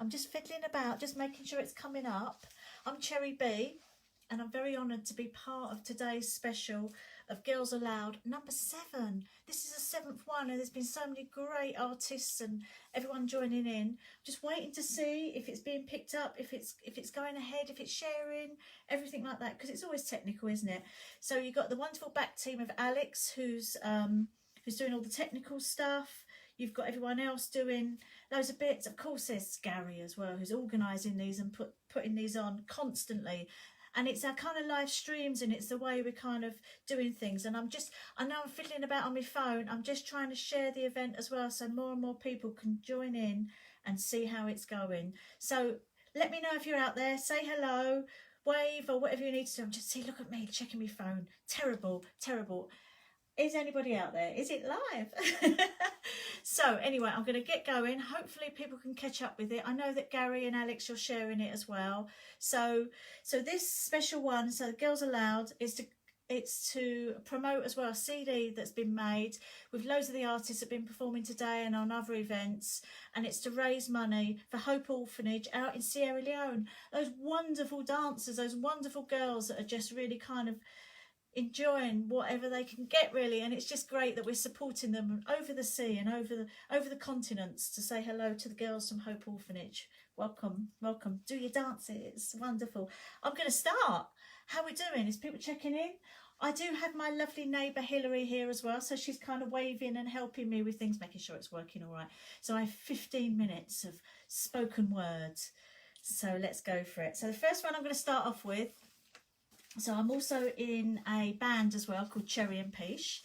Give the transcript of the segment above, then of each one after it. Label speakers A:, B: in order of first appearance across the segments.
A: I'm just fiddling about, just making sure it's coming up. I'm Cherry B, and I'm very honoured to be part of today's special of Girls Aloud number 7. This is the 7th one, and there's been so many great artists and everyone joining in. Just waiting to see if it's being picked up, if it's going ahead, if it's sharing, everything like that, because it's always technical, isn't it? So you've got the wonderful back team of Alex, who's doing all the technical stuff. You've got everyone else doing loads of bits. Of course, there's Gary as well, who's organising these and putting these on constantly. And it's our kind of live streams, and it's the way we're kind of doing things. And I know I'm fiddling about on my phone. I'm just trying to share the event as well, so more and more people can join in and see how it's going. So let me know if you're out there. Say hello, wave, or whatever you need to do. Just see, look at me, checking my phone. Terrible, terrible. Is anybody out there? Is it live? So anyway, I'm going to get going. Hopefully people can catch up with it. I know that Gary and Alex, you're sharing it as well. So this special one, so Girls Aloud, it's to promote as well a CD that's been made with loads of the artists that have been performing today and on other events, and it's to raise money for Hope Orphanage out in Sierra Leone. Those wonderful dancers, those wonderful girls that are just really kind of enjoying whatever they can get, really, and it's just great that we're supporting them over the sea and over the continents to say hello to the girls from Hope Orphanage. Welcome, do your dances. Wonderful. I'm going to start. How are we doing? Is people checking in? I do have my lovely neighbour Hilary here as well, so she's kind of waving and helping me with things, making sure it's working all right. So I have 15 minutes of spoken words, so let's go for it. So the first one I'm going to start off with, so I'm also in a band as well called Cherry and Peach,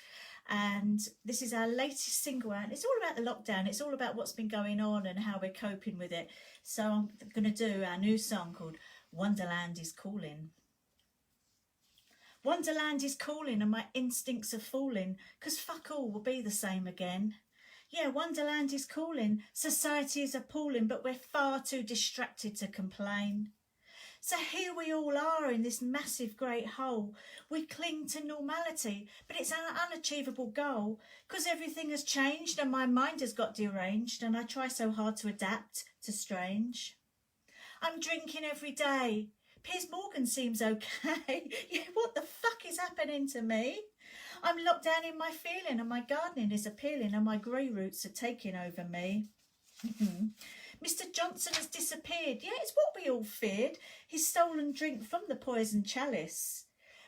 A: and this is our latest single, and it's all about the lockdown. It's all about what's been going on and how we're coping with it. So I'm going to do our new song called Wonderland is Calling. Wonderland is calling and my instincts are falling, 'cause fuck all will be the same again. Yeah, Wonderland is calling, society is appalling, but we're far too distracted to complain. So here we all are in this massive great hole. We cling to normality, but it's an unachievable goal, 'cause everything has changed and my mind has got deranged, and I try so hard to adapt to strange. I'm drinking every day. Piers Morgan seems okay. Yeah, what the fuck is happening to me? I'm locked down in my feeling, and my gardening is appealing, and my grey roots are taking over me. Mr. Johnson has disappeared. Yeah, it's what we all feared. His stolen drink from the poison chalice.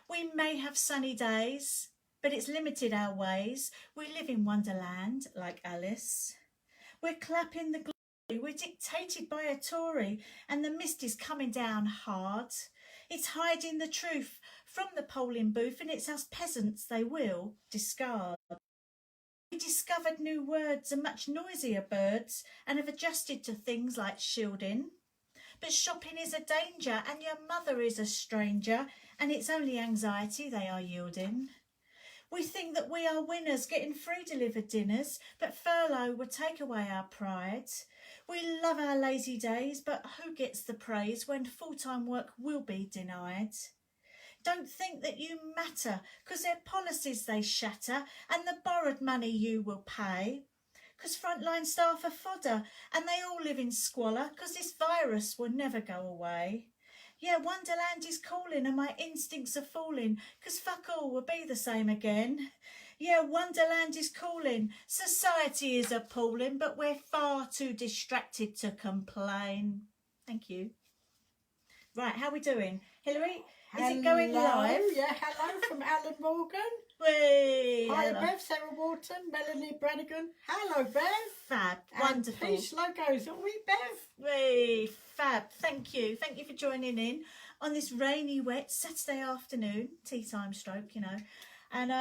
A: We may have sunny days, but it's limited our ways. We live in Wonderland like Alice. We're clapping the glory. We're dictated by a Tory, and the mist is coming down hard. It's hiding the truth from the polling booth, and it's us peasants they will discard. We discovered new words and much noisier birds, and have adjusted to things like shielding. But shopping is a danger, and your mother is a stranger, and it's only anxiety they are yielding. We think that we are winners, getting free delivered dinners, but furlough will take away our pride. We love our lazy days, but who gets the praise when full-time work will be denied? Don't think that you matter, 'cause their policies they shatter, and the borrowed money you will pay. 'Cause frontline staff are fodder, and they all live in squalor, 'cause this virus will never go away. Yeah, Wonderland is calling, and my instincts are falling, 'cause fuck all will be the same again. Yeah, Wonderland is calling, society is appalling, but we're far too distracted to complain. Thank you. Right, how are we doing? Hilary? Is it going live?
B: Yeah, hello from Alan Morgan.
A: Whee!
B: Hi,
A: Hello.
B: Bev, Sarah Wharton, Melanie Brannigan. Hello, Bev.
A: Fab,
B: And
A: wonderful.
B: Peach Logos, are we, Bev?
A: Whee! Fab, thank you. Thank you for joining in on this rainy, wet Saturday afternoon, tea time stroke, you know. And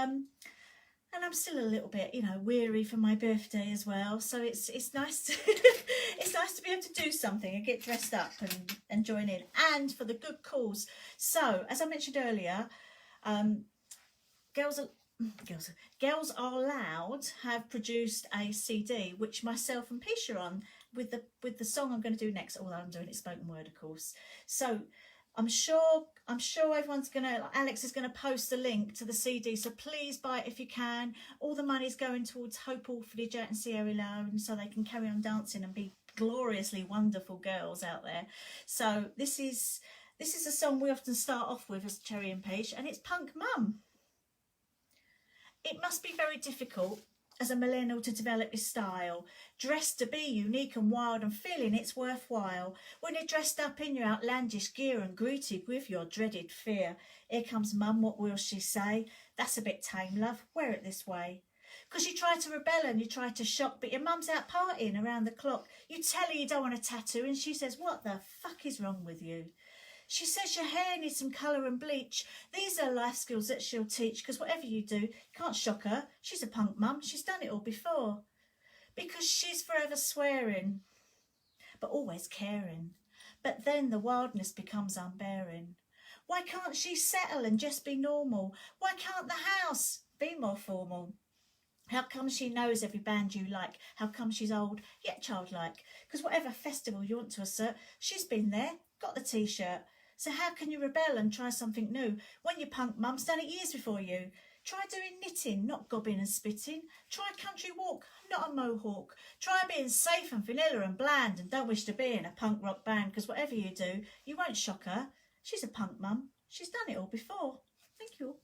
A: I'm still a little bit, you know, weary for my birthday as well. So it's nice to it's nice to be able to do something and get dressed up and join in, and for the good cause. So as I mentioned earlier, Girls Are Loud have produced a CD which myself and Peach are on with the song I'm going to do next. Although I'm doing it spoken word, of course. So I'm sure everyone's gonna, Alex is gonna post a link to the CD, so please buy it if you can. All the money's going towards Hope Orphanage out in Sierra Leone, so they can carry on dancing and be gloriously wonderful girls out there. So this is a song we often start off with as Cherry and Peach, and it's Punk Mum. It must be very difficult as a millennial to develop your style, dressed to be unique and wild and feeling it's worthwhile. When you're dressed up in your outlandish gear and greeted with your dreaded fear. Here comes Mum, what will she say? That's a bit tame, love, wear it this way. 'Cause you try to rebel and you try to shock, but your mum's out partying around the clock. You tell her you don't want a tattoo and she says, what the fuck is wrong with you? She says your hair needs some colour and bleach. These are life skills that she'll teach, because whatever you do, you can't shock her. She's a punk mum. She's done it all before. Because she's forever swearing, but always caring. But then the wildness becomes unbearing. Why can't she settle and just be normal? Why can't the house be more formal? How come she knows every band you like? How come she's old yet childlike? Because whatever festival you want to assert, she's been there, got the t-shirt. So how can you rebel and try something new when your punk mum's done it years before you? Try doing knitting, not gobbing and spitting. Try country walk, not a mohawk. Try being safe and vanilla and bland and don't wish to be in a punk rock band, because whatever you do, you won't shock her. She's a punk mum. She's done it all before. Thank you.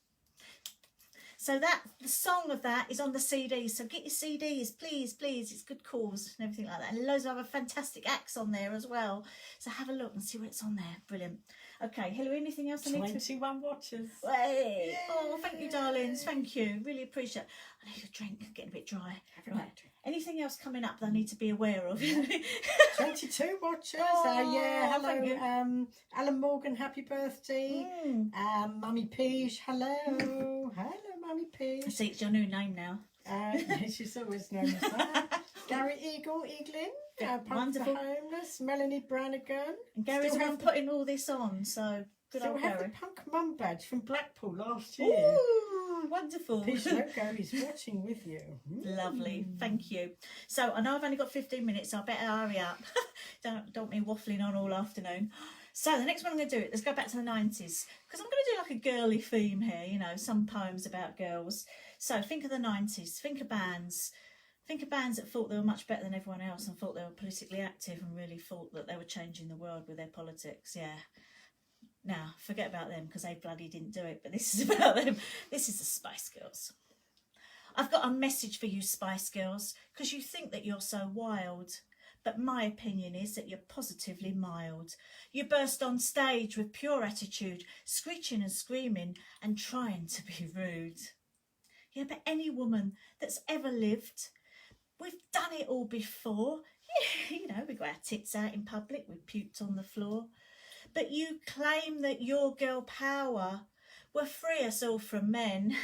A: So that, the song of that is on the CD. So get your CDs, please, please. It's good cause and everything like that. And loads of other fantastic acts on there as well. So have a look and see what's on there. Brilliant. Okay, Hilary, anything else I need to...
B: 21 watches.
A: Hey. Oh, thank you, darlings. Thank you. Really appreciate it. I need a drink. Getting a bit dry. Right. Anything else coming up that I need to be aware of?
B: 22 watches.
A: Oh,
B: yeah, hello.
A: thank you.
B: Alan Morgan, happy birthday. Mummy Peach, hello. Hello, Mummy Peach.
A: See, it's your new name now.
B: She's always known as that. Gary Eaglin, Punk
A: wonderful.
B: for Homeless, Melanie Brannigan.
A: And Gary's the one putting all this on, so good
B: So
A: old
B: we have
A: Gary.
B: the Punk Mum badge from Blackpool last year.
A: Ooh, wonderful.
B: Peach, no, Gary's watching with you.
A: Lovely, thank you. So I know I've only got 15 minutes, so I better hurry up. don't me waffling on all afternoon. So the next one I'm going to do, let's go back to the 90s, because I'm going to do like a girly theme here, you know, some poems about girls. So think of the 90s, think of bands that thought they were much better than everyone else and thought they were politically active and really thought that they were changing the world with their politics. Yeah. Now, forget about them because they bloody didn't do it, but this is about them. This is the Spice Girls. I've got a message for you, Spice Girls, because you think that you're so wild. But my opinion is that you're positively mild. You burst on stage with pure attitude, screeching and screaming and trying to be rude. Yeah, but any woman that's ever lived, we've done it all before. Yeah, you know, we got our tits out in public, we puked on the floor. But you claim that your girl power will free us all from men.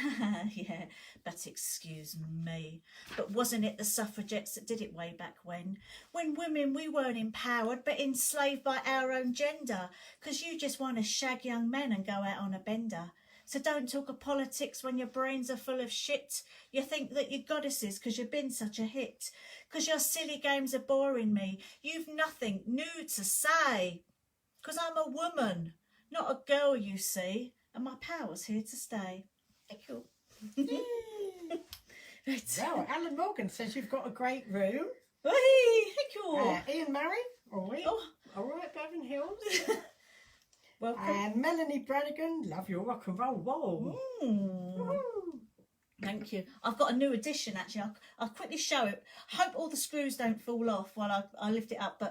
A: Yeah, but excuse me. But wasn't it the suffragettes that did it way back when? When women, we weren't empowered, but enslaved by our own gender. 'Cause you just want to shag young men and go out on a bender. So don't talk of politics when your brains are full of shit. You think that you're goddesses 'cause you've been such a hit. 'Cause your silly games are boring me. You've nothing new to say. 'Cause I'm a woman, not a girl, you see. And my power's here to stay. Thank you. Right.
B: Well, Alan Morgan says you've got a great room.
A: Hey, thank you.
B: Ian Murray, all right.
A: Oh.
B: All right, Bevan Hills.
A: Welcome.
B: And Melanie Brannigan, love your rock and roll wall. Woo.
A: Thank you. I've got a new addition, actually. I'll quickly show it. Hope all the screws don't fall off while I lift it up.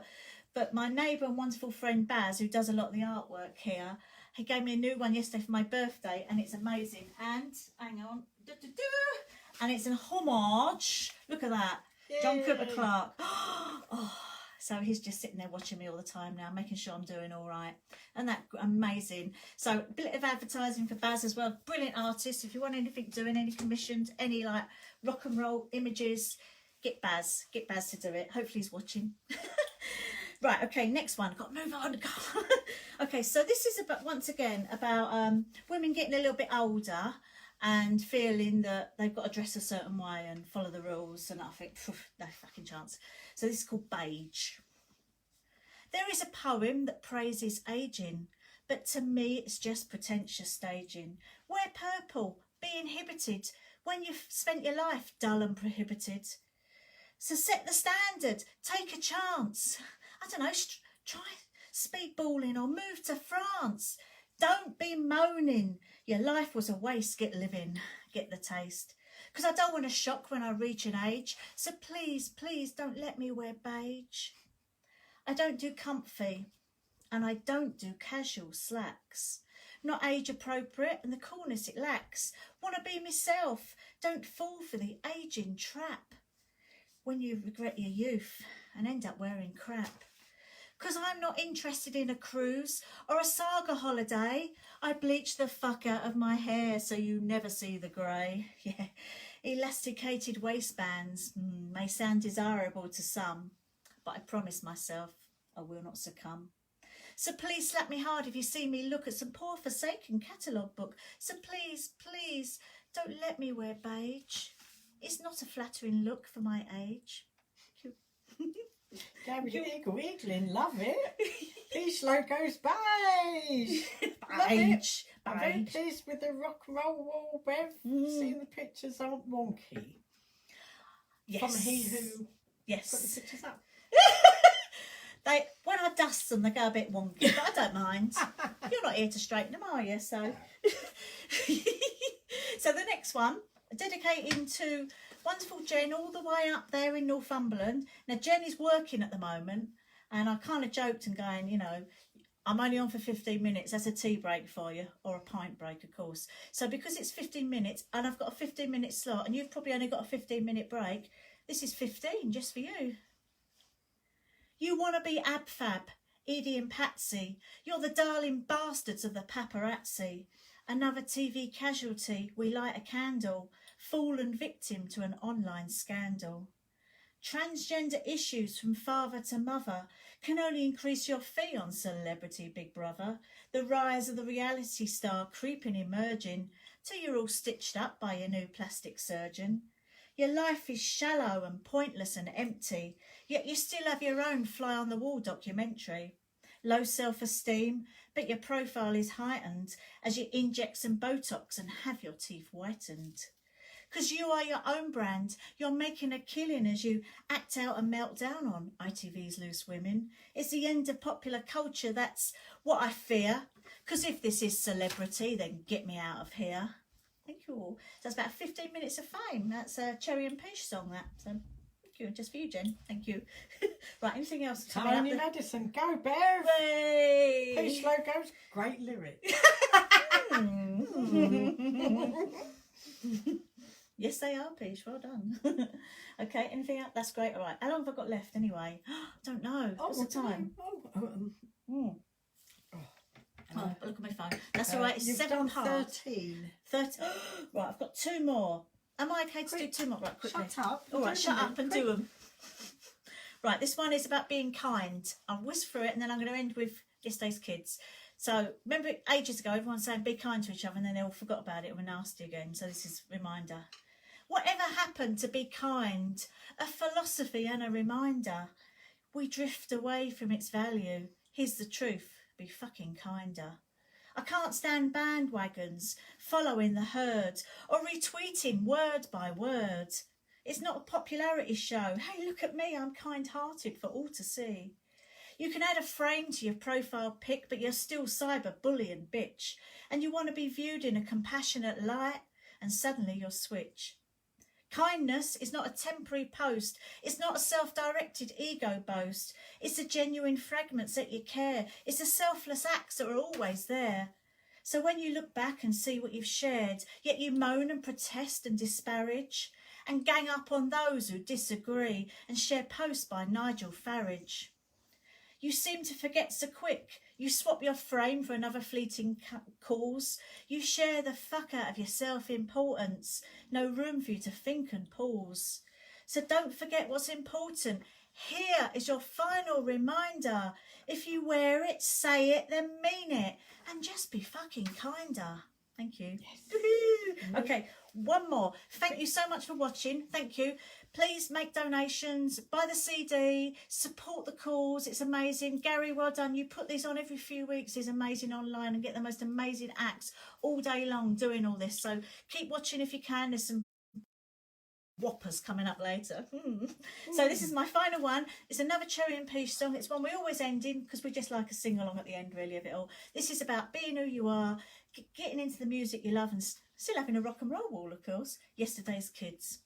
A: But my neighbour and wonderful friend Baz, who does a lot of the artwork here, he gave me a new one yesterday for my birthday, and it's amazing. And, hang on, and it's an homage. Look at that.
B: Yay.
A: John Cooper Clarke. Oh, so he's just sitting there watching me all the time now, making sure I'm doing all right. And that's amazing. So a bit of advertising for Baz as well. Brilliant artist. If you want anything doing, any commissions, any like rock and roll images, get Baz to do it. Hopefully he's watching. Right, okay, next one. Got to move on. Okay, so this is about, once again, about women getting a little bit older and feeling that they've got to dress a certain way and follow the rules. And I think, no fucking chance. So this is called Beige. There is a poem that praises ageing, but to me it's just pretentious staging. Wear purple, be inhibited when you've spent your life dull and prohibited. So set the standard, take a chance. I don't know, try speedballing or move to France. Don't be moaning. Your life was a waste, get living, get the taste. Because I don't want to shock when I reach an age. So please, please don't let me wear beige. I don't do comfy and I don't do casual slacks. Not age appropriate and the coolness it lacks. Want to be myself. Don't fall for the ageing trap when you regret your youth and end up wearing crap. Because I'm not interested in a cruise or a saga holiday. I bleach the fuck out of my hair so you never see the grey. Yeah, elasticated waistbands may sound desirable to some, but I promise myself I will not succumb. So please slap me hard if you see me look at some poor forsaken catalogue book. So please, please, don't let me wear beige. It's not a flattering look for my age.
B: Gabby Eagling, love it. Peach logos, beige.
A: Beige.
B: I'm very
A: Beige.
B: pleased with the rock and roll wall, Bev. Seeing the pictures aren't wonky.
A: Yes.
B: From he who got the
A: Yes.
B: pictures up.
A: When I dust them, they go a bit wonky, but I don't mind. You're not here to straighten them, are you? So, so the next one, dedicating to wonderful Jen all the way up there in Northumberland. Now, Jen is working at the moment, and I kind of joked and going, you know, I'm only on for 15 minutes. That's a tea break for you, or a pint break, of course. So because it's 15 minutes, and I've got a 15-minute slot, and you've probably only got a 15-minute break, this is 15 just for you. You want to be Ab-Fab, Edie and Patsy. You're the darling bastards of the paparazzi. Another TV casualty, we light a candle. Fallen victim to an online scandal. Transgender issues from father to mother can only increase your fee on Celebrity Big Brother. The rise of the reality star creeping emerging till you're all stitched up by your new plastic surgeon. Your life is shallow and pointless and empty, yet you still have your own fly-on-the-wall documentary. Low self-esteem, but your profile is heightened as you inject some Botox and have your teeth whitened. Because you are your own brand, you're making a killing as you act out and melt down on ITV's Loose Women. It's the end of popular culture, that's what I fear. Because if this is celebrity, then get me out of here. Thank you all. So that's about 15 minutes of fame. That's a Cherry and Peach song, that. So thank you. Just for you, Jen. Thank you. Right, anything else?
B: Tony Madison, go Bev.
A: Hey.
B: Peach logos, great lyric.
A: Yes, they are, Peach. Well done. Okay, anything else? That's great. All right. How long have I got left anyway? Don't know. What's the time? Oh, look at my phone. That's all right. It's
B: You've
A: 7
B: done
A: past.
B: 13.
A: 30. Right, I've got 2 more. Am I okay to do 2 more? Right, quickly.
B: Shut up.
A: All right, shut up and do them. Right, this one is about being kind. I'll whisk through it and then I'm going to end with yesterday's kids. So, remember ages ago, everyone was saying be kind to each other and then they all forgot about it and were nasty again. So this is a reminder. Whatever happened to be kind? A philosophy and a reminder. We drift away from its value. Here's the truth. Be fucking kinder. I can't stand bandwagons, following the herd, or retweeting word by word. It's not a popularity show. Hey, look at me, I'm kind-hearted for all to see. You can add a frame to your profile pic, but you're still cyber-bullying bitch, and you want to be viewed in a compassionate light, and suddenly you'll switch. Kindness is not a temporary post. It's not a self-directed ego boast. It's the genuine fragments that you care. It's the selfless acts that are always there. So when you look back and see what you've shared, yet you moan and protest and disparage, and gang up on those who disagree and share posts by Nigel Farage. You seem to forget so quick. You swap your frame for another fleeting cause. You share the fuck out of your self-importance. No room for you to think and pause. So don't forget what's important. Here is your final reminder. If you wear it, say it, then mean it. And just be fucking kinder. Thank you. Yes. Okay, one more. Thank you so much for watching. Thank you. Please make donations, buy the CD, support the cause. It's amazing. Gary, well done. You put these on every few weeks. It's amazing online and get the most amazing acts all day long doing all this. So keep watching if you can. There's some whoppers coming up later. So this is my final one. It's another Cherry and Peach song. It's one we always end in because we just like a sing along at the end really of it all. This is about being who you are, getting into the music you love and still having a rock and roll wall, of course. Yesterday's kids.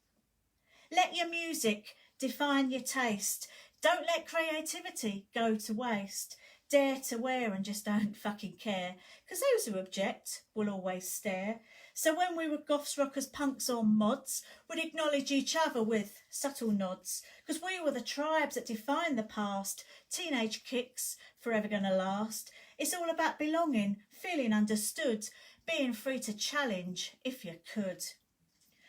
A: Let your music define your taste. Don't let creativity go to waste. Dare to wear and just don't fucking care. Because those who object will always stare. So when we were goths, rockers, punks or mods, we'd acknowledge each other with subtle nods. Because we were the tribes that defined the past. Teenage kicks, forever gonna last. It's all about belonging, feeling understood, being free to challenge if you could.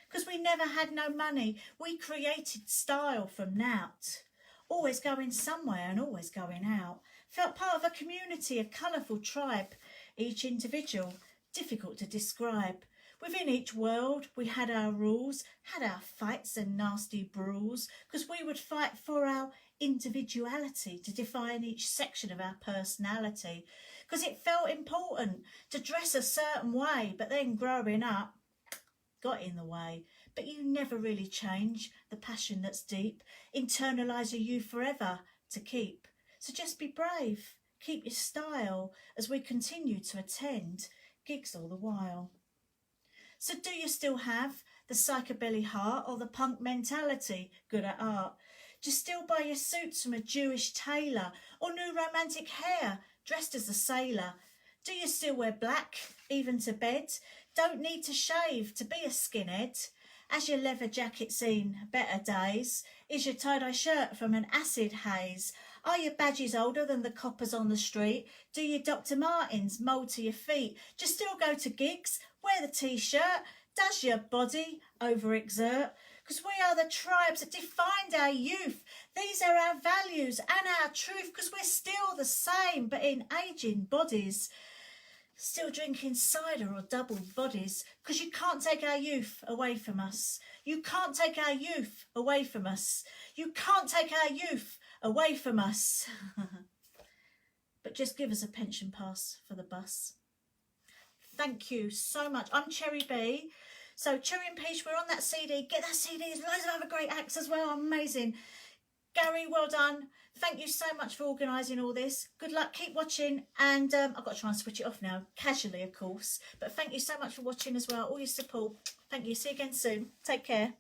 A: Because we never had no money, we created style from nout. Always going somewhere and always going out. Felt part of a community, a colourful tribe. Each individual, difficult to describe. Within each world, we had our rules, had our fights and nasty brawls, because we would fight for our individuality to define each section of our personality. Because it felt important to dress a certain way, but then growing up, got in the way. But you never really change the passion that's deep, internalise you forever to keep. So just be brave, keep your style as we continue to attend gigs all the while. So do you still have the psychobilly heart or the punk mentality, good at art? Do you still buy your suits from a Jewish tailor or new romantic hair dressed as a sailor? Do you still wear black, even to bed? Don't need to shave to be a skinhead. Has your leather jacket seen better days? Is your tie-dye shirt from an acid haze? Are your badges older than the coppers on the street? Do your Dr. Martens mould to your feet? Do you still go to gigs? Wear the t-shirt? Does your body overexert? Because we are the tribes that defined our youth. These are our values and our truth, because we're still the same, but in ageing bodies. Still drinking cider or double bodies, because you can't take our youth away from us. You can't take our youth away from us. You can't take our youth away from us. But just give us a pension pass for the bus. Thank you so much. I'm Cherry B. So Cherry and Peach, we're on that CD. Get that CD. There's loads of other great acts as well. Amazing. Gary, well done. Thank you so much for organising all this. Good luck. Keep watching. And I've got to try and switch it off now. Casually, of course. But thank you so much for watching as well. All your support. Thank you. See you again soon. Take care.